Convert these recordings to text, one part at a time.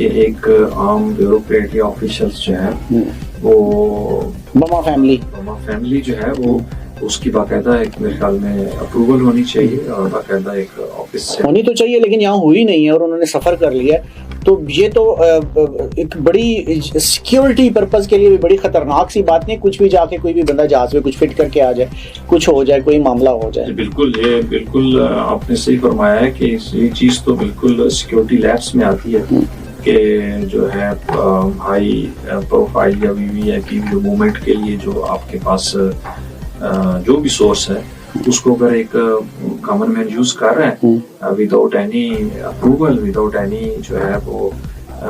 کہ ایک عام بیوروکریٹ یا آفیشلس جو ہیں وہ بما فیملی جو ہے وہ اس کی باقاعدہ ایک میرے خیال میں اپروول ہونی چاہیے اور باقاعدہ ایک آفس سے ہونی تو چاہیے، لیکن یہاں ہوئی نہیں ہے اور انہوں نے سفر کر لیا ہے. تو یہ تو ایک بڑی سیکیورٹی پرپز کے لیے بھی بڑی خطرناک سی بات نہیں، کچھ بھی جا کے کوئی بھی بندہ جہاز میں کچھ فٹ کر کے آ جائے، کچھ ہو جائے، کوئی معاملہ ہو جائے. بالکل، یہ بالکل آپ نے صحیح فرمایا ہے کہ یہ چیز تو بالکل سیکیورٹی لیبس میں آتی ہے کہ جو ہے ہائی پروفائل یا وی وی آئی پی موومنٹ کے لیے جو آپ کے پاس جو بھی سورس ہے اس کو اگر ایک کامن مین یوز کر رہے ہیں without any approval, without any جو ہے وہ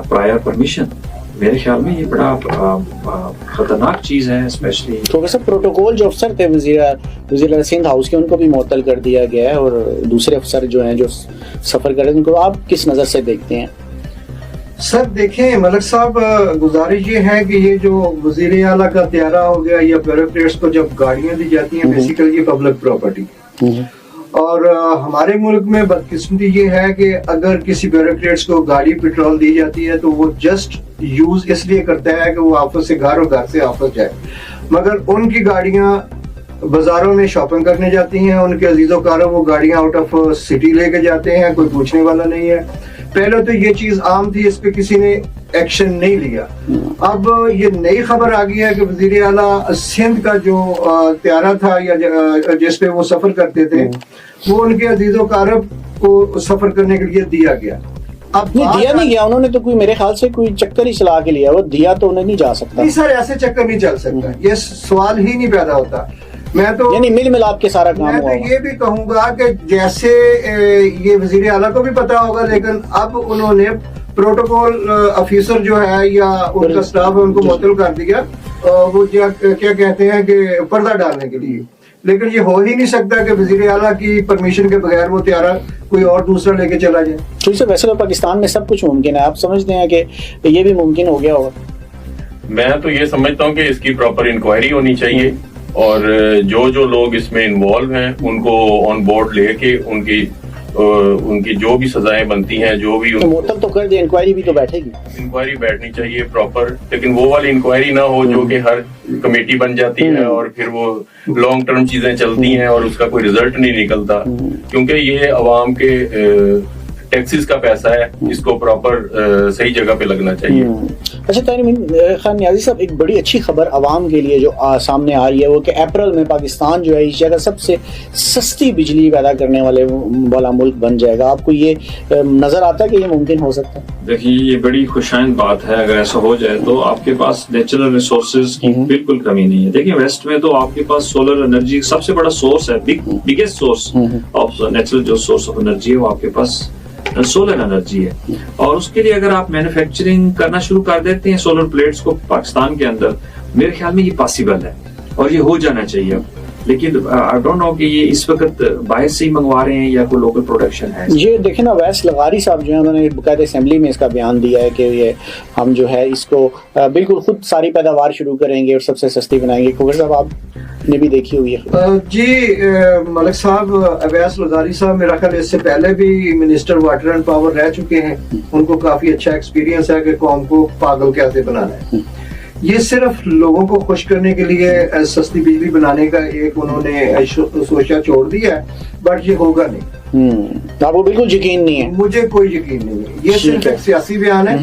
پرائر پرمیشن، میرے خیال میں یہ بڑا خطرناک چیز ہے. اسپیشلی تو ویسے پروٹوکول جو افسر تھے وزیر سندھ ہاؤس کے، ان کو بھی معطل کر دیا گیا ہے، اور دوسرے افسر جو ہیں جو سفر کر رہے ہیں ان کو آپ کس نظر سے دیکھتے ہیں؟ سر دیکھیں ملک صاحب، گزارش یہ ہے کہ یہ جو وزیر اعلیٰ کا طیارہ ہو گیا یا بیوروکریٹس کو جب گاڑیاں دی جاتی ہیں بیسیکلی یہ پبلک پراپرٹی، اور ہمارے ملک میں بدقسمتی یہ ہے کہ اگر کسی بیوروکریٹس کو گاڑی پیٹرول دی جاتی ہے تو وہ جسٹ یوز اس لیے کرتا ہے کہ وہ آفس سے گھر اور گھر سے آفس جائے، مگر ان کی گاڑیاں بازاروں میں شاپنگ کرنے جاتی ہیں، ان کے عزیز و کاروں وہ گاڑیاں آؤٹ آف سٹی لے کے جاتے ہیں، کوئی پوچھنے والا نہیں ہے. پہلے تو یہ چیز عام تھی، اس پہ کسی نے ایکشن نہیں لیا. اب یہ نئی خبر آ گئی ہے کہ وزیر اعلیٰ سندھ کا جو طیارہ تھا یا جس پہ وہ سفر کرتے تھے وہ ان کے عزیز و اقارب کو سفر کرنے کے لیے دیا گیا. اب دیا نہیں گیا، انہوں نے تو کوئی میرے خیال سے کوئی چکر ہی چلا کے لیا، وہ دیا تو انہیں نہیں جا سکتا. نہیں سر، ایسے چکر نہیں چل سکتا، یہ سوال ہی نہیں پیدا ہوتا. میں تو یعنی مل ملاپ کے سارا کام میں ہوا. تو یہ بھی کہوں گا کہ جیسے یہ وزیر اعلیٰ کو بھی پتا ہوگا، لیکن اب انہوں نے پروٹوکول آفیسر جو ہے یا ان کا سٹاف ہے ان کو معطل کر دیا، وہ کیا کہتے ہیں کہ پردہ ڈالنے کے لیے. لیکن یہ ہو ہی نہیں سکتا کہ وزیر اعلیٰ کی پرمیشن کے بغیر وہ طیارہ کوئی اور دوسرا لے کے چلا جائے. تو اسے ویسے تو پاکستان میں سب کچھ ممکن ہے، آپ سمجھتے ہیں کہ یہ بھی ممکن ہو گیا ہوگا؟ میں تو یہ سمجھتا ہوں کہ اس کی پراپر انکوائری ہونی چاہیے، اور جو لوگ اس میں انوالو ہیں ان کو آن بورڈ لے کے ان کی جو بھی سزائیں بنتی ہیں، جو بھی معطل تو کر دیا، انکوائری بھی تو بیٹھے گی. انکوائری بیٹھنی چاہیے پراپر، لیکن وہ والی انکوائری نہ ہو جو کہ ہر کمیٹی بن جاتی ہے اور پھر وہ لانگ ٹرم چیزیں چلتی ہیں اور اس کا کوئی رزلٹ نہیں نکلتا، کیونکہ یہ عوام کے ٹیکسز کا پیسہ ہے، اس کو پراپر صحیح جگہ پہ لگنا چاہیے. اچھا طاہر خان نیازی صاحب، ایک بڑی اچھی خبر عوام کے لیے جو سامنے آ رہی ہے وہ کہ اپریل میں پاکستان جو ہے اس جگہ سب سے سستی بجلی پیدا کرنے والا ملک بن جائے گا. آپ کو یہ نظر آتا ہے کہ یہ ممکن ہو سکتا ہے؟ دیکھیے یہ بڑی خوشائند بات ہے، اگر ایسا ہو جائے تو آپ کے پاس نیچرل ریسورسز کی بالکل کمی نہیں ہے. دیکھیں ویسٹ میں تو آپ کے پاس سولر انرجی سب سے بڑا سورس ہے، بگیسٹ سورس آف نیچرل جو سورس آف انرجی ہے وہ آپ کے پاس سولر انرجی ہے. اور اس کے لیے اگر آپ مینوفیکچرنگ کرنا شروع کر دیتے ہیں سولر پلیٹس کو پاکستان کے اندر، میرے خیال میں یہ پاسبل ہے اور یہ ہو جانا چاہیے. لیکن آئی ڈونٹ نو کہ یہ اس وقت باہر سے ہی منگوا رہے ہیں یا کوئی لوکل پروڈکشن ہے. یہ دیکھیں نا، ویس لغاری صاحب جو ہیں انہوں نے باقاعدہ اسمبلی میں اس کا بیان دیا ہے کہ یہ ہم جو ہے اس کو بالکل خود ساری پیداوار شروع کریں گے اور سب سے سستی بنائیں گے. کوکر صاحب آپ نے بھی دیکھی ہوئی ہے. جی ملک صاحب، اویس لغاری صاحب میرا خیال اس سے پہلے بھی منسٹر واٹر اینڈ پاور رہ چکے ہیں، ان کو کافی اچھا ایکسپیرینس ہے کہ قوم کو پاگل کیسے بنانا ہے. یہ صرف لوگوں کو خوش کرنے کے لیے سستی بجلی بنانے کا ایک انہوں نے سوچا چھوڑ دیا ہے، بٹ یہ ہوگا نہیں. آپ کو بالکل یقین نہیں ہے؟ مجھے کوئی یقین نہیں ہے، یہ صرف ایک سیاسی بیان ہے.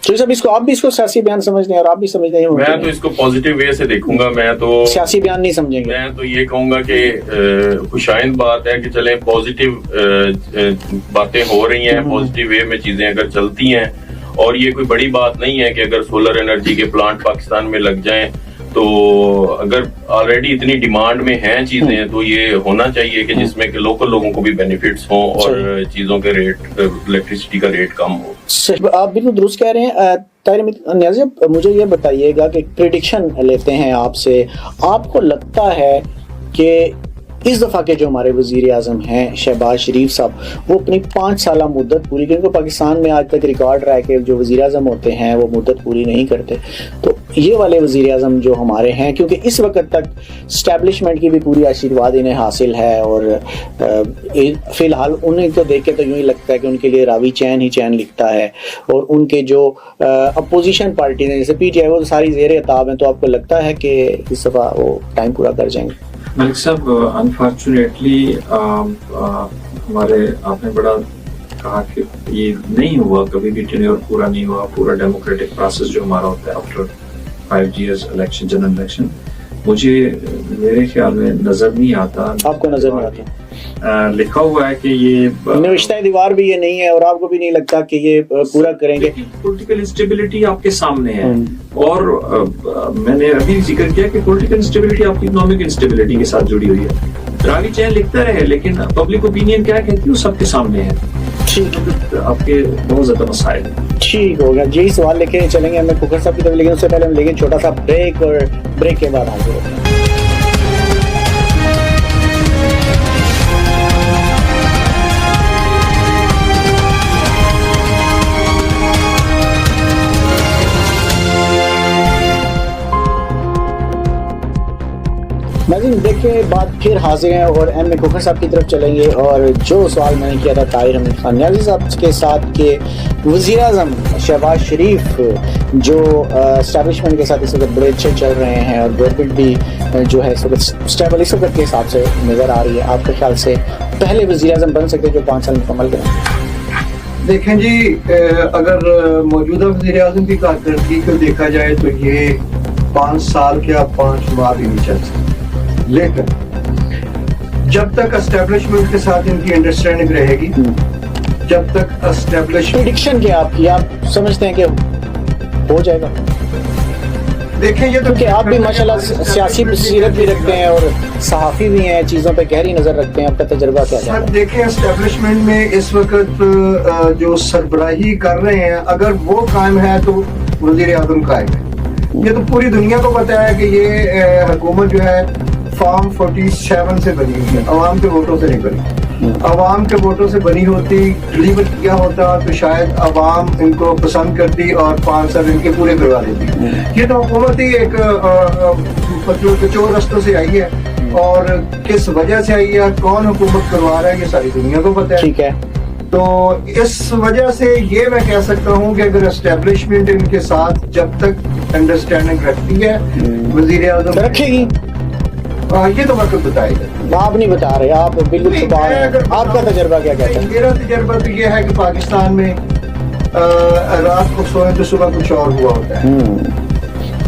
تو سب اس کو آپ بھی اس کو سیاسی بیان سمجھتے ہیں اور آپ بھی سمجھتے ہیں؟ میں تو اس کو پازیٹیو وے سے دیکھوں گا. میں تو سیاسی بیان نہیں سمجھیں گے. میں تو یہ کہوں گا کہ خوشائند بات ہے کہ چلیں پازیٹیو باتیں ہو رہی ہیں، پازیٹیو وے میں چیزیں اگر چلتی ہیں، اور یہ کوئی بڑی بات نہیں ہے کہ اگر سولر انرجی کے پلانٹ پاکستان میں لگ جائیں تو اگر آلریڈی اتنی ڈیمانڈ میں ہیں چیزیں تو یہ ہونا چاہیے کہ جس میں کہ لوکل لوگوں کو بھی بینیفٹس ہوں اور چیزوں کے ریٹ، الیکٹریسٹی کا ریٹ کم ہو. آپ بالکل درست کہہ رہے ہیں. طاہر نیازی، مجھے یہ بتائیے گا کہ پریڈکشن لیتے ہیں آپ سے، آپ کو لگتا ہے کہ اس دفعہ کے جو ہمارے وزیر اعظم ہیں شہباز شریف صاحب, وہ اپنی 5 سالہ مدت پوری کریں. کیونکہ پاکستان میں آج تک ریکارڈ رہا ہے کہ جو وزیر اعظم ہوتے ہیں وہ مدت پوری نہیں کرتے. تو یہ والے وزیر اعظم جو ہمارے ہیں, کیونکہ اس وقت تک اسٹیبلشمنٹ کی بھی پوری آشیرواد انہیں حاصل ہے, اور فی الحال انہیں تو دیکھ کے تو یوں ہی لگتا ہے کہ ان کے لیے راوی چین ہی چین لکھتا ہے, اور ان کے جو اپوزیشن پارٹی ہیں جیسے پی ٹی آئی وہ ساری زیر عتاب ہیں. تو آپ کو لگتا ہے کہ اس دفعہ وہ ٹائم پورا کر جائیں گے؟ ملک صاحب, انفارچونیٹلی ہمارے آپ نے بڑا کہا کہ یہ نہیں ہوا, کبھی بھی ٹینیور پورا نہیں ہوا. پورا ڈیموکریٹک پروسیس جو ہمارا ہوتا ہے after 5 years election, general election, مجھے میرے خیال میں نظر نہیں آتا. آپ کو نظر نہیں آتا؟ لکھا ہوا ہے کہ یہ نوشتہ دیوار بھی یہ نہیں ہے, اور آپ کو بھی نہیں لگتا کہ یہ پورا کریں گے؟ پولیٹیکل انسٹیبلٹی آپ کے سامنے ہے, اور میں نے ابھی ذکر کیا کہ پولیٹیکل انسٹیبلٹی آپ کی اکنامک انسٹیبلٹی کے ساتھ جڑی ہوئی ہے. راوی چین لکھتا رہے, لیکن پبلک اوپینین کیا کہتی ہے وہ سب کے سامنے ہے. آپ کے بہت زیادہ مسائل ہیں. ٹھیک ہو گیا, یہی سوال لے کے چلیں گے ہمیں کھوکھر صاحب کی طرف, لیکن اس سے پہلے ہم لیں گے چھوٹا سا بریک, اور بریک کے بعد حاضر ہوتے ہیں. ناظرین بریک کے بعد پھر حاضر ہیں, اور ایم اے کھوکھر صاحب کی طرف چلیں گے. اور جو سوال میں نے کیا تھا طاہر حمید خان نیازی صاحب کے ساتھ کہ وزیر اعظم شہباز شریف جو اسٹیبلشمنٹ کے ساتھ اس وقت بڑے اچھے چل رہے ہیں, اور گورنمنٹ بھی جو ہے اس وقت اسٹیبل اس وقت کے حساب سے نظر آ رہی ہے, آپ کے خیال سے پہلے وزیر اعظم بن سکتے جو 5 سال مکمل کریں؟ دیکھیں جی, اگر موجودہ وزیر اعظم کی کارکردگی کو دیکھا جائے تو یہ 5 سال کیا 5 ماہ بھی نہیں چل سکتے. لیکن جب تک اسٹیبلشمنٹ کے ساتھ ان کی انڈرسٹینڈنگ رہے گی, جب تک پریڈکشن کیا آپ کی, آپ سمجھتے ہیں کہ ہو جائے گا؟ دیکھیں یہ تو کہ آپ بھی ماشاءاللہ سیاسی بصیرت بھی رکھتے ہیں اور صحافی بھی ہیں, چیزوں پہ گہری نظر رکھتے ہیں, آپ کا تجربہ کیا ہے؟ دیکھیں اسٹیبلشمنٹ میں اس وقت جو سربراہی کر رہے ہیں, اگر وہ قائم ہے تو وزیر اعظم قائم ہے. یہ تو پوری دنیا کو پتا ہے کہ یہ حکومت جو ہے فارم 47 سے بنی ہوئی ہے, عوام کے ووٹوں سے نہیں بنی. عوام کے ووٹوں سے بنی ہوتی, ڈلیور کیا ہوتا تو شاید عوام ان کو پسند کرتی اور 5 سال ان کے پورے کروا دیتی. یہ تو حکومت ہی ایک چور رستوں سے آئی ہے, اور کس وجہ سے آئی ہے, کون حکومت کروا رہا ہے, یہ ساری دنیا کو پتا ہے. ٹھیک ہے, تو اس وجہ سے یہ میں کہہ سکتا ہوں کہ اگر اسٹیبلشمنٹ ان کے ساتھ جب تک انڈرسٹینڈنگ رکھتی ہے, وزیر اعظم رکھے گی, یہ تو وقت بتائے گا. آپ نہیں بتا رہے, آپ بالکل چھپا رہے ہیں. آپ کا تجربہ کیا کہتا ہے؟ میرا تجربہ تو یہ ہے کہ پاکستان میں رات کو سوئے تو صبح کچھ اور ہوا ہوتا ہے.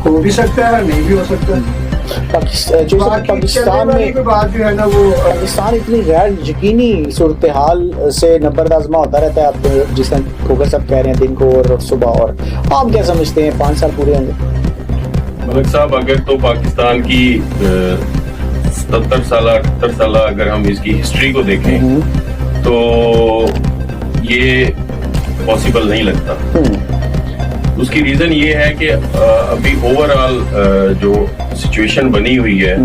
ہو بھی سکتا ہے, نہیں بھی ہو سکتا. پاکستان میں بات جو ہے نا, وہ پاکستان اتنی غیر یقینی صورتحال سے نبرد آزما ہوتا رہتا ہے. آپ جس طرح کھوکھر صاحب کہہ رہے ہیں دن کو اور صبح, اور آپ کیا سمجھتے ہیں 5 سال پورے ہوں گے؟ ملک صاحب, اگر تو پاکستان کی 70 سالہ 78 سالہ اگر ہم اس کی ہسٹری کو دیکھیں تو یہ پاسبل نہیں لگتا. اس کی ریزن یہ ہے کہ ابھی اوور آل جو سچویشن بنی ہوئی ہے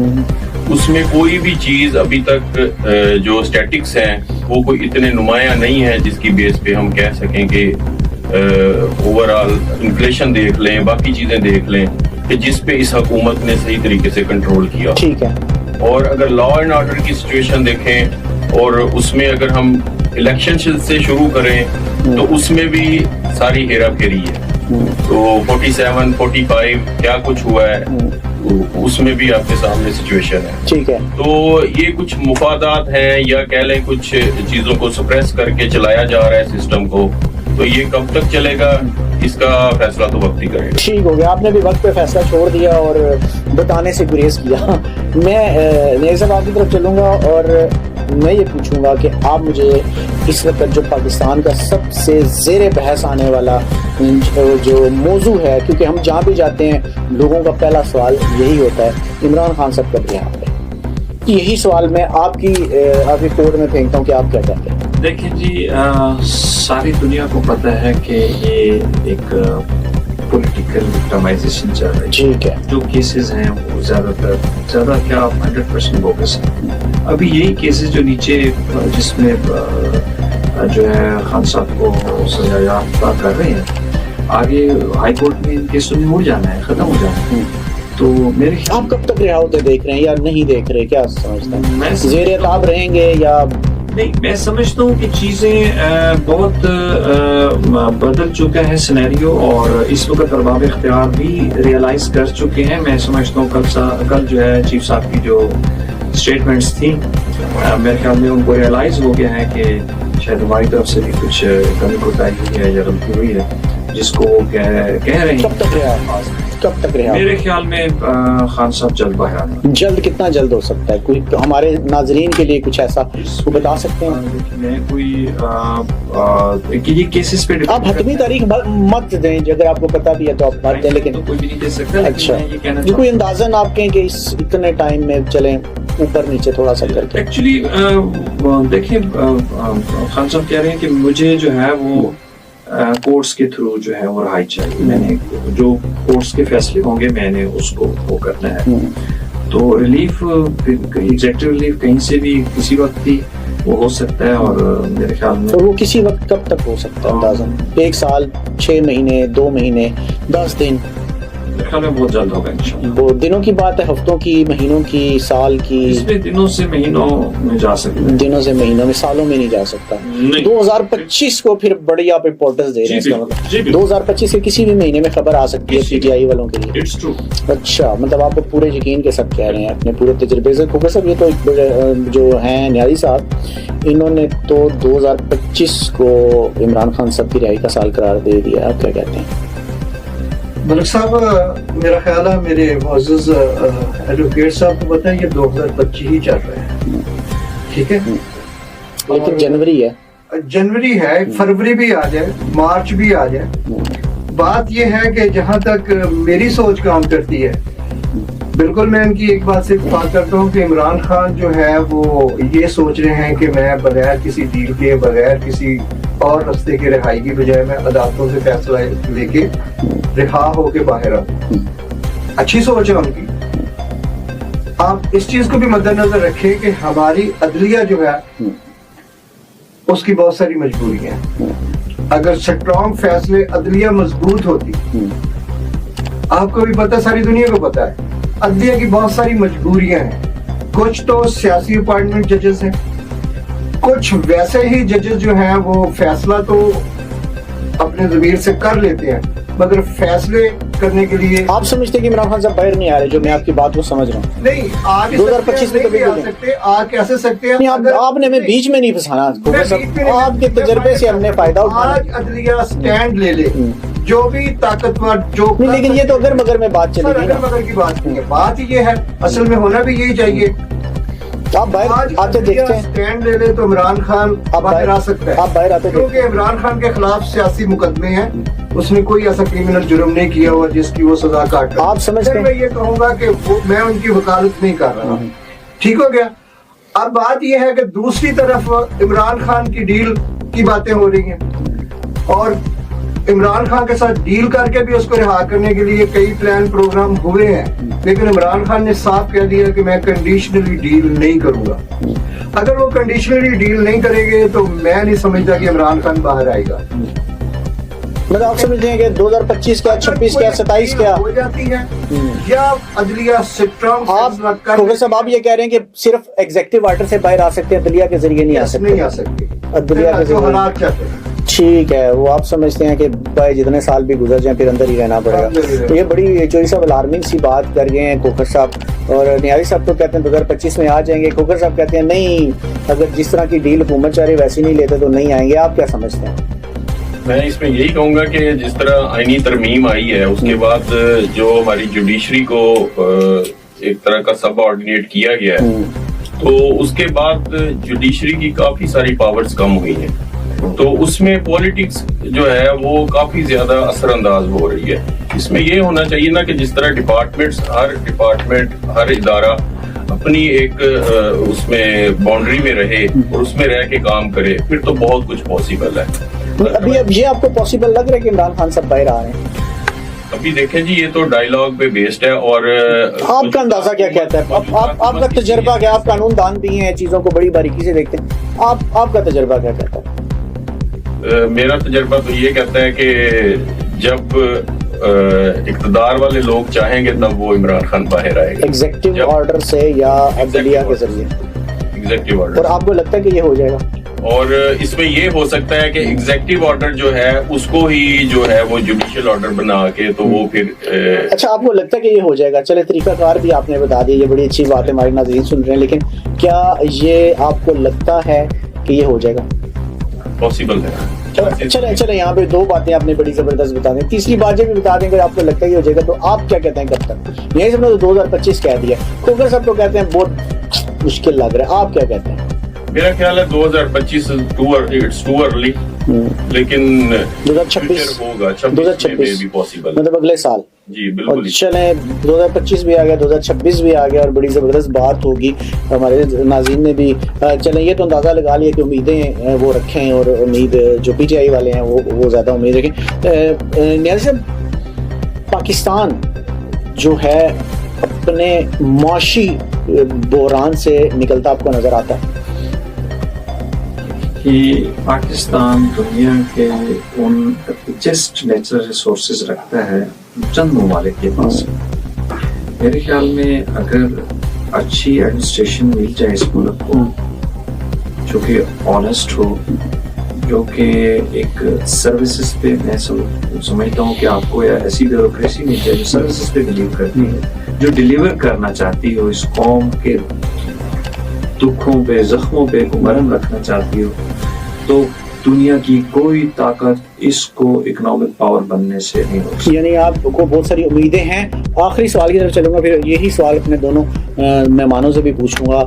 اس میں کوئی بھی چیز ابھی تک جو اسٹیٹکس ہیں وہ کوئی اتنے نمایاں نہیں ہے جس کی بیس پہ ہم کہہ سکیں کہ اوور آل انفلیشن دیکھ لیں, باقی چیزیں دیکھ لیں کہ جس پہ اس حکومت نے صحیح طریقے سے کنٹرول کیا. ٹھیک ہے, اور اگر لا اینڈ آرڈر کی سچویشن دیکھیں اور اس میں اگر ہم الیکشن سے شروع کریں تو اس میں بھی ساری ہیرا پھیری ہے. تو 47 45 کیا کچھ ہوا ہے اس میں بھی آپ کے سامنے سچویشن ہے. ٹھیک ہے, تو یہ کچھ مفادات ہیں یا کہہ لیں کچھ چیزوں کو سپریس کر کے چلایا جا رہا ہے سسٹم کو, تو یہ کب تک چلے گا اس کا فیصلہ تو وقت ہی کرے گا. ٹھیک ہو گیا, آپ نے بھی وقت پہ فیصلہ چھوڑ دیا اور بتانے سے گریز کیا. میں نیازی صاحب آپ کی طرف چلوں گا اور میں یہ پوچھوں گا کہ آپ مجھے اس وقت جو پاکستان کا سب سے زیر بحث آنے والا جو موضوع ہے, کیونکہ ہم جہاں بھی جاتے ہیں لوگوں کا پہلا سوال یہی ہوتا ہے عمران خان صاحب کب یہاں پہ. یہی سوال میں آپ کی کورٹ میں پھینکتا ہوں کہ آپ کیا کہتے ہیں. دیکھیں جی, ساری دنیا کو پتہ ہے کہ یہ ایک پولیٹیکل میڈیکل وکٹمائزیشن چل رہی ہے. ٹھیک ہے. جو کیسز ہیں وہ زیادہ کیا 100% بوگس ہیں. ابھی یہی کیسز جو نیچے جس میں جو ہے خان صاحب کو سزا یافتہ کر رہے ہیں, آگے ہائی کورٹ میں ان کیسوں میں اڑ جانا ہے, ختم ہو جانا ہے. تو میرے آپ کب تک رہا ہوتے دیکھ رہے ہیں یا نہیں دیکھ رہے, کیا سمجھتے ہیں؟ زیر عتاب رہیں گے یا نہیں؟ میں سمجھتا ہوں کہ چیزیں بہت بدل چکا ہے سینیریو, اور اس وقت ارباب اختیار بھی ریئلائز کر چکے ہیں. میں سمجھتا ہوں کل جو ہے چیف صاحب کی جو اسٹیٹمنٹس تھیں, میرے خیال میں ان کو ریئلائز ہو گیا ہے کہ شاید ہماری طرف سے بھی کچھ کمی کوتاہی ہوئی ہے یا غلطی ہوئی ہے, جس کو وہ کہہ رہے ہیں. کب تک رہا؟ میرے خیال میں خان صاحب جلد باہر آنا. جلد کتنا جلد ہو سکتا ہے؟ کوئی ہمارے ناظرین کے لیے کچھ ایسا بتا سکتے ہیں؟ میں کوئی یہ کیسز پہ آپ حتمی تاریخ مت دیں, اگر آپ کو پتا بھی ہے تو آپ بات دیں, لیکن کوئی بھی نہیں دے سکتا. اچھا, کوئی اندازاً آپ کہیں کہ اس اتنے ٹائم میں چلیں اوپر نیچے تھوڑا سا کر کے؟ ایکچولی دیکھیں, خان صاحب کہہ رہے ہیں کہ مجھے جو ہے وہ کورٹس کے تھرو جو ہے وہ رہائی چاہیے. میں نے جو کورٹس کے فیصلے ہوں گے میں نے اس کو وہ کرنا ہے. تو ریلیف, ایگزیکٹو ریلیف کہیں سے بھی کسی وقت بھی وہ ہو سکتا ہے, اور میرے خیال میں وہ کسی وقت کب تک ہو سکتا ہے اندازاً؟ 1 سال, 6 مہینے, 2 مہینے, 10 دن؟ میرے خیال میں بہت جلد ہوگا انشاءاللہ. وہ دنوں کی بات ہے, ہفتوں کی, مہینوں کی, سال کی؟ اس میں دنوں سے مہینوں میں جا سکتا ہے. دنوں سے مہینوں میں, سالوں میں نہیں جا سکتا. 2025 کو پھر بڑی آپ امپورٹنس دے رہے ہیں, اس کا مطلب 2025 کے کسی بھی مہینے میں خبر آ سکتی ہے پی ٹی آئی والوں کے لیے. اچھا, مطلب آپ پورے یقین کے ساتھ کہہ رہے ہیں اپنے پورے تجربے سے. کھوکھر صاحب, یہ تو جو ہیں نیازی صاحب, انہوں نے تو 2025 کو عمران خان صاحب کی رہائی کا سال قرار دے دیا. آپ کیا کہتے ہیں؟ ملک صاحب, میرا خیال ہے میرے معزز ایڈوکیٹ صاحب کو پتہ ہے یہ 2025 ہی چل رہا ہے. ٹھیک ہے, لیکن جنوری ہے, فروری بھی آ جائے, مارچ بھی آ جائے. بات یہ ہے کہ جہاں تک میری سوچ کام کرتی ہے, بالکل میں ان کی ایک بات سے اتفاق کرتا ہوں کہ عمران خان جو ہے وہ یہ سوچ رہے ہیں کہ میں بغیر کسی ڈیل کے, بغیر کسی اور رستے کے رہائی کی بجائے میں عدالتوں سے فیصلہ لے کے رہا ہو کے باہر آؤں. اچھی سوچ ہے ان کی. آپ اس چیز کو بھی مد نظر رکھیں کہ ہماری عدلیہ جو ہے اس کی بہت ساری مجبوریاں ہیں. اگر سٹرانگ فیصلے عدلیہ مضبوط ہوتی, آپ کو بھی پتا, ساری دنیا کو پتا ہے, عدلیہ کی بہت ساری مجبوریاں ہیں. کچھ تو سیاسی اپائنٹمنٹ ججز ہیں, کچھ ویسے ہی ججز جو ہیں وہ فیصلہ تو اپنے ضمیر سے کر لیتے ہیں, مگر فیصلے کرنے کے لیے آپ سمجھتے ہیں کہ عمران خان صاحب باہر نہیں آ رہے؟ جو میں آپ کی بات کو سمجھ رہا ہوں, نہیں, آج 2025 میں کبھی آ سکتے, آ کیسے سکتے ہیں؟ آپ نے ہمیں بیچ میں نہیں پھنسانا. آپ کے تجربے سے ہم نے فائدہ اٹھانا. آج عدلیہ سٹینڈ لے لے, جو بھی طاقتور جو, لیکن یہ تو اگر مگر میں بات چلے گی نا. مگر کی بات نہیں ہے, بات یہ ہے اصل میں ہونا بھی یہی چاہیے. آپ باہر آتے دیکھتے ہیں, سٹینڈ لے لے تو عمران خان باہر آ سکتا ہے. آپ باہر آتے کیونکہ عمران خان کے خلاف سیاسی مقدمے ہیں, اس نے کوئی ایسا کرمنل جرم نہیں کیا ہوا جس کی وہ سزا کاٹ رہا. آپ سمجھتے ہیں, میں یہ کہوں گا کہ میں ان کی وکالت نہیں کر رہا. ٹھیک ہو گیا. اب بات یہ ہے کہ دوسری طرف عمران خان کی ڈیل کی باتیں ہو رہی ہیں, اور عمران خان کے ساتھ ڈیل کر کے بھی اس کو رہا کرنے کے لیے کئی پلان پروگرام ہوئے ہیں, لیکن عمران خان نے صاف کہہ دیا کہ میں کنڈیشنلی ڈیل نہیں کروں گا. اگر وہ کنڈیشنلی ڈیل نہیں کریں گے تو میں نہیں سمجھتا کہ عمران خان باہر آئے گا. مطلب آپ سمجھتے ہیں کہ 2025 کیا, 26 کیا, 27 کیا ہو جاتی ہے, یا عدلیہ سٹرانگ آپ کھوکھر صاحب آپ یہ کہہ رہے ہیں کہ صرف ایگزیکٹو آرڈر سے باہر آ سکتے ہیں, عدلیہ کے ذریعے نہیں آ سکتے. عدلیہ کے ذریعے حالات چاہتے ہیں. ٹھیک ہے, وہ آپ سمجھتے ہیں کہ بھائی جتنے سال بھی گزر جائیں پھر اندر ہی رہنا پڑے گا. یہ بڑی چوری صاحب الارمنگ سی بات کر گئے ہیں کھوکھر صاحب, اور نیازی صاحب تو کہتے ہیں 2025 میں آ جائیں گے. کھوکھر صاحب کہتے ہیں نہیں, اگر جس طرح کی ڈیل حکومت چاہ رہی ویسی نہیں لیتے تو نہیں آئیں گے. آپ کیا سمجھتے ہیں؟ میں اس میں یہی کہوں گا کہ جس طرح آئینی ترمیم آئی ہے اس کے بعد جو ہماری جوڈیشری کو ایک طرح کا سب آرڈینیٹ کیا گیا ہے, تو اس کے بعد جوڈیشری کی کافی ساری پاورز کم ہوئی ہیں. تو اس میں پولیٹکس جو ہے وہ کافی زیادہ اثر انداز ہو رہی ہے. اس میں یہ ہونا چاہیے نا کہ جس طرح ہر ڈپارٹمنٹ ہر ادارہ اپنی ایک اس میں باؤنڈری میں رہے اور اس میں رہ کے کام کرے, پھر تو بہت کچھ پاسبل ہے. ابھی اب یہ آپ کو پاسبل لگ رہا ہے کہ عمران خان صاحب باہر آ رہے ہیں؟ ابھی دیکھیں جی، یہ تو ڈائیلاگ پہ بیسڈ ہے، اور آپ کا اندازہ کیا کہتا ہے؟ آپ کا تجربہ کیا؟ آپ قانون دان بھی ہیں، چیزوں کو بڑی باریکی سے دیکھتے ہیں، آپ کا تجربہ کیا کہتا ہے؟ میرا تجربہ تو یہ کہتا ہے کہ جب اقتدار والے لوگ چاہیں گے تب وہ عمران خان باہر آئے گا، ایگزیکٹو آرڈر سے یا عدلیہ کے ذریعے، ایگزیکٹو آرڈر۔ اور آپ کو لگتا ہے کہ یہ ہو جائے گا؟ اور اس میں یہ ہو سکتا ہے کہ ایگزیکٹو آرڈر جو ہے اس کو ہی جو ہے وہ جوڈیشل آرڈر بنا کے تو وہ پھر اچھا، آپ کو لگتا ہے کہ یہ ہو جائے گا؟ چلے، طریقہ کار بھی آپ نے بتا دیا، یہ بڑی اچھی بات ہے، ہمارے ناظرین سن رہے ہیں، لیکن کیا یہ آپ کو لگتا ہے کہ یہ ہو جائے گا؟ پاسبل ہے۔ چلے یہاں پہ دو باتیں آپ نے بڑی زبردست بتا دیں، تیسری بات یہ بھی بتا دیں کہ آپ کو لگتا ہے یہ ہو جائے گا، تو آپ کیا کہتے ہیں کب تک؟ یہی سب نے تو 2025 کہہ دیا، کھوکھر صاحب تو کہتے ہیں بہت مشکل لگ رہا ہے، آپ کیا کہتے ہیں؟ میرا خیال ہے 2025 اٹس ٹو ارلی، لیکن 2026 ہوگا، 2026 بھی پاسبل، مطلب اگلے سال۔ جی بالکل۔ چلیں، 2025 بھی آ گیا، 2026 بھی آ گیا، اور بڑی زبردست بات ہوگی۔ ہمارے ناظرین نے بھی چلیں یہ تو اندازہ لگا لیا کہ امیدیں وہ رکھیں، اور امید جو پی ٹی آئی والے ہیں وہ زیادہ امید رکھیں۔ نیاز صاحب، پاکستان جو ہے اپنے معاشی بحران سے نکلتا آپ کو نظر آتا ہے؟ کہ پاکستان دنیا کے ان ریچسٹ نیچرل ریسورسز رکھتا ہے چند ممالک کے پاس۔ میرے خیال میں اگر اچھی ایڈمنسٹریشن مل جائے اس ملک کو، جو کہ آنیسٹ ہو، جو کہ ایک سروسز پہ، میں سمجھتا ہوں کہ آپ کو ایسی بیوروکریسی مل جائے جو سروسز پہ بلیو کرتی ہے، جو ڈیلیور کرنا چاہتی ہو، اس قوم کے دکھوں پہ، زخموں پہ کو مرہم رکھنا چاہتی ہو، تو دنیا کی کوئی طاقت اس کو اکنامک پاور بننے سے نہیں ہو سکتی۔ یعنی آپ کو بہت ساری امیدیں ہیں۔ آخری سوال کی طرف چلوں گا، پھر یہی سوال اپنے دونوں مہمانوں سے بھی پوچھوں گا۔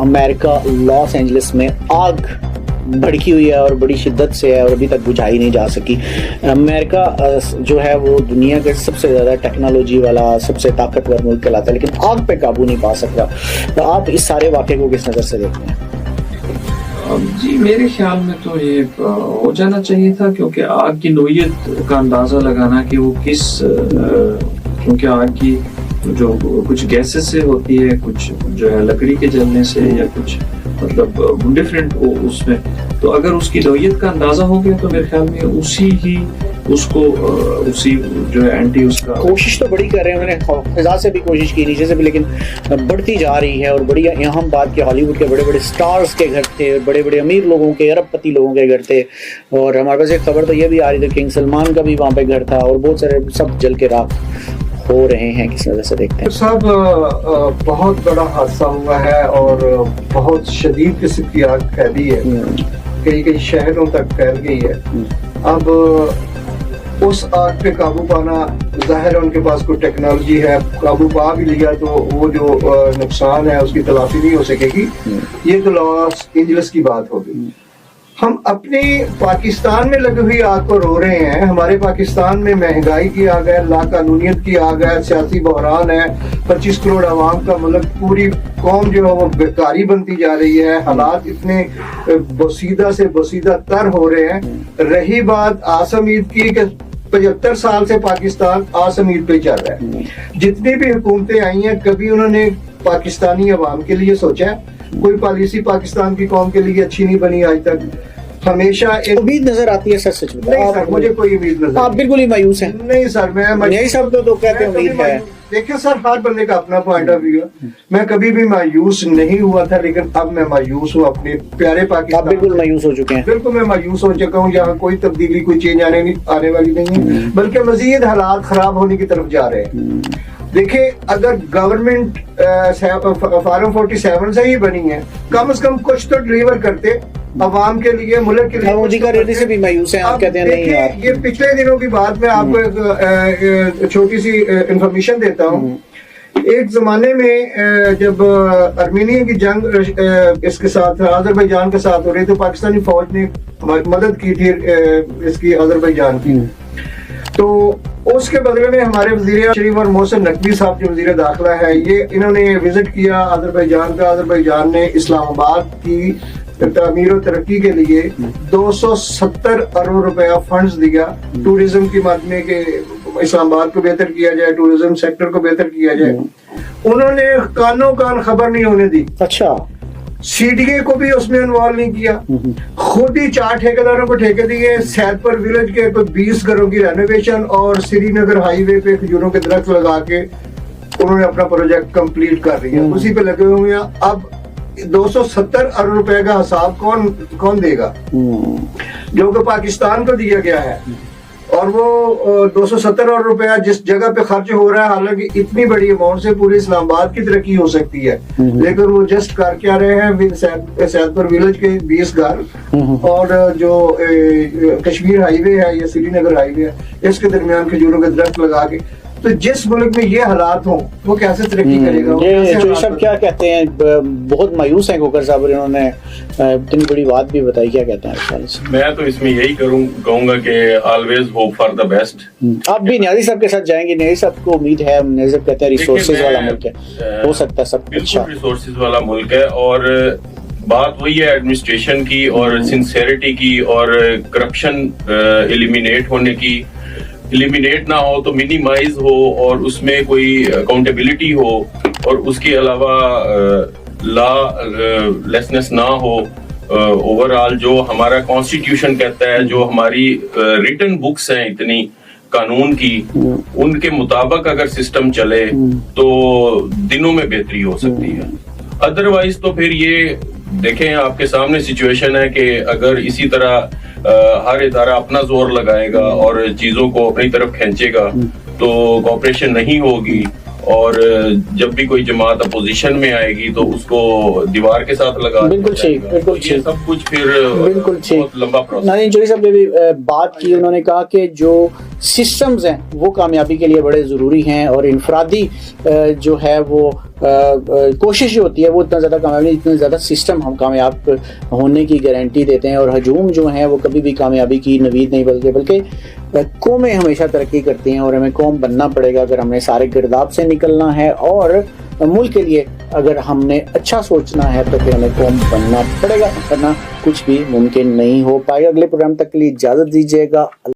امریکہ لاس اینجلس میں آگ بھڑکی ہوئی ہے اور بڑی شدت سے ہے، اور ابھی تک بجھائی نہیں جا سکی۔ امریکہ جو ہے وہ دنیا کے سب سے زیادہ ٹیکنالوجی والا، سب سے طاقتور ملک کہلاتا ہے، لیکن آگ پہ قابو نہیں پا سکتا۔ تو آپ اس سارے واقعے کو کس نظر سے دیکھتے ہیں؟ جی میرے خیال میں تو یہ ہو جانا چاہیے تھا، کیونکہ آگ کی نوعیت کا اندازہ لگانا کہ وہ کس، کیونکہ آگ کی جو کچھ گیسز سے ہوتی ہے، کچھ جو ہے لکڑی کے جلنے سے، یا کچھ مطلب ڈفرینٹ اس میں، تو اگر اس کی نوعیت کا اندازہ ہو گیا تو میرے خیال میں اسی جو ہے اینٹی اس کا کوشش تو بڑی کر رہے ہیں، انہوں نے فضا سے بھی کوشش کی، نیچے سے بھی، لیکن بڑھتی جا رہی ہے۔ اور بڑی اہم بات کہ ہالی ووڈ کے بڑے بڑے سٹارز کے گھر تھے، بڑے بڑے امیر لوگوں کے، ارب پتی لوگوں کے گھر تھے، اور ہمارے پاس ایک خبر تو یہ بھی آ رہی تھی کنگ سلمان کا بھی وہاں پہ گھر تھا، اور بہت سارے سب جل کے راکھ ہو رہے ہیں۔ کس نظر سے دیکھتے ہیں صاحب؟ بہت بڑا حادثہ ہوا ہے، اور بہت شدید قسم کی آگ پھیلی ہے، کئی شہروں تک پھیل گئی ہے۔ اب اس آگ پہ قابو پانا، ظاہر ہے ان کے پاس کوئی ٹیکنالوجی ہے، قابو پا بھی لیا تو وہ جو نقصان ہے اس کی تلافی نہیں ہو سکے گی۔ یہ تو لاس اینجلس کی بات ہوگی۔ ہم اپنی پاکستان میں لگی ہوئی آگ کو رو رہے ہیں۔ ہمارے پاکستان میں مہنگائی کی آگ ہے، لا قانونیت کی آگ ہے، سیاسی بحران ہے، 25 کروڑ عوام کا ملک، پوری قوم جو ہے وہ بیکاری بنتی جا رہی ہے، حالات اتنے بسیدہ سے بسیدہ تر ہو رہے ہیں۔ رہی بات آسم عید کی کہ 75 سال سے پاکستان آسم عید پہ چل رہا ہے۔ جتنی بھی حکومتیں آئی ہیں، کبھی انہوں نے پاکستانی عوام کے لیے سوچا ہے؟ کوئی پالیسی پاکستان کی قوم کے لیے اچھی نہیں بنی آج تک۔ ہمیشہ امید نظر آتی ہے سر، سچ میں نہیں سر، مجھے کوئی امید نظر آپ بالکل ہی مایوس ہیں؟ نہیں سر، میں یہی سب تو کہتے ہیں امید ہے۔ دیکھیں سر، ہر بندے کا اپنا پوائنٹ آف ویو ہے۔ میں کبھی بھی مایوس نہیں ہوا تھا، لیکن اب میں مایوس ہوں اپنے پیارے پاکستان۔ آپ بالکل مایوس ہو چکے ہیں؟ بالکل میں مایوس ہو چکا ہوں، یہاں کوئی تبدیلی، کوئی چینج آنے والی نہیں ہے، بلکہ مزید حالات خراب ہونے کی طرف جا رہے ہیں۔ دیکھیں، اگر گورنمنٹ فارم 47 سے ہی بنی ہے، کم از کم کچھ تو ڈلیور کرتے عوام کے لیے، ملک کے لیے۔ مودی کا ریڈی سے بھی مایوس ہیں آپ، کہتے ہیں نہیں یار۔ یہ پچھلے دنوں کی بات میں آپ کو ایک چھوٹی سی انفارمیشن دیتا ہوں۔ ایک زمانے میں جب ارمینیا کی جنگ اس کے ساتھ، آذربائیجان کے ساتھ ہو رہی، تو پاکستانی فوج نے مدد کی تھی اس کی، آذربائیجان کی۔ تو اس کے بدلے میں ہمارے وزیر شریف اور محسن نقوی صاحب جو وزیر داخلہ ہے، انہوں نے وزٹ کیا آذربائیجان کا۔ آذربائیجان نے اسلام آباد کی تعمیر و ترقی کے لیے 270 ارب روپیہ فنڈز دیا، ٹورزم کی مد میں کہ اسلام آباد کو بہتر کیا جائے, ٹورزم سیکٹر کو بہتر کیا جائے. انہوں نے کانوں کان خبر نہیں ہونے دی. اچھا, سی ڈی اے کو بھی اس میں انوالو نہیں کیا, خود ہی 4 ٹھیکیداروں کو ٹھیکے دیے. سید پور ولیج کے کوئی 20 گھروں کی رینوویشن اور سری نگر ہائی وے پہ کھجوروں کے درخت لگا کے انہوں نے اپنا پروجیکٹ کمپلیٹ کر دیا, اسی پہ لگے ہوئے ہیں. اب 270 ارب روپے کا حساب کون دے گا, جو کہ پاکستان کو دیا گیا ہے. اور وہ 270 ارب روپیہ جس جگہ پہ خرچ ہو رہا ہے, حالانکہ اتنی بڑی اماؤنٹ سے پورے اسلام آباد کی ترقی ہو سکتی ہے, لیکن وہ جسٹ کر کے آ رہے ہیں سید پور ولیج کے 20 گھر اور جو کشمیر ہائی وے ہے یا سری نگر ہائی وے ہے اس کے درمیان کھجوروں کے درخت لگا کے. تو جس ملک میں یہ حالات ہوں وہ کیسے ترقی کرے گا؟ یہ سب کیا کہتے ہیں, بہت مایوس ہیں کھوکھر صاحب, انہوں نے اتنی بڑی بات بھی بتائی, کیا کہتے ہیں؟ میں تو اس میں یہی کہوں گا کہ always hope for the best. آپ بھی نیازی صاحب کے ساتھ جائیں گے, نیازی صاحب کو امید ہے, نیازی صاحب کہتے ہیں ریسورسز والا ملک ہے, ہو سکتا ہے سب اچھا ریسورسز والا ملک ہے. اور بات وہی ہے ایڈمنسٹریشن کی اور سنسیئرٹی کی اور کرپشن ایلیمینیٹ نہ ہو تو منیمائز ہو, اور اس میں کوئی اکاؤنٹیبلٹی ہو, اور اس کے علاوہ لا لیسنس نہ ہو. اوور آل جو ہمارا کانسٹیٹیوشن کہتا ہے, جو ہماری ریٹن بکس ہیں اتنی قانون کی, ان کے مطابق اگر سسٹم چلے تو دنوں میں بہتری ہو سکتی ہے. ادروائز تو پھر یہ دیکھیں, آپ کے سامنے سچویشن ہے کہ اگر اسی طرح ہر ادارہ اپنا زور لگائے گا اور چیزوں کو اپنی طرف کھینچے گا تو کوآپریشن نہیں ہوگی, اور جب بھی کوئی جماعت اپوزیشن میں آئے گی تو اس کو دیوار کے ساتھ لگا. بالکل ٹھیک, بالکل ٹھیک, سب کچھ پھر بالکل ٹھیک. لمبا پروسیس. نانی جوہری صاحب نے بھی بات کی, انہوں نے کہا کہ جو سسٹمز ہیں وہ کامیابی کے لیے بڑے ضروری ہیں, اور انفرادی جو ہے وہ کوشش جو ہوتی ہے وہ اتنا زیادہ کامیاب نہیں جتنا زیادہ سسٹم ہم کامیاب ہونے کی گارنٹی دیتے ہیں. اور ہجوم جو ہیں وہ کبھی بھی کامیابی کی نوید نہیں بلکہ قومیں ہمیشہ ترقی کرتی ہیں, اور ہمیں قوم بننا پڑے گا اگر ہم نے سارے گرداب سے نکلنا ہے, اور ملک کے لیے اگر ہم نے اچھا سوچنا ہے تو پھر ہمیں قوم بننا پڑے گا, ورنہ کچھ بھی ممکن نہیں ہو پائے گا. اگلے پروگرام تک کے لیے اجازت دیجیے گا.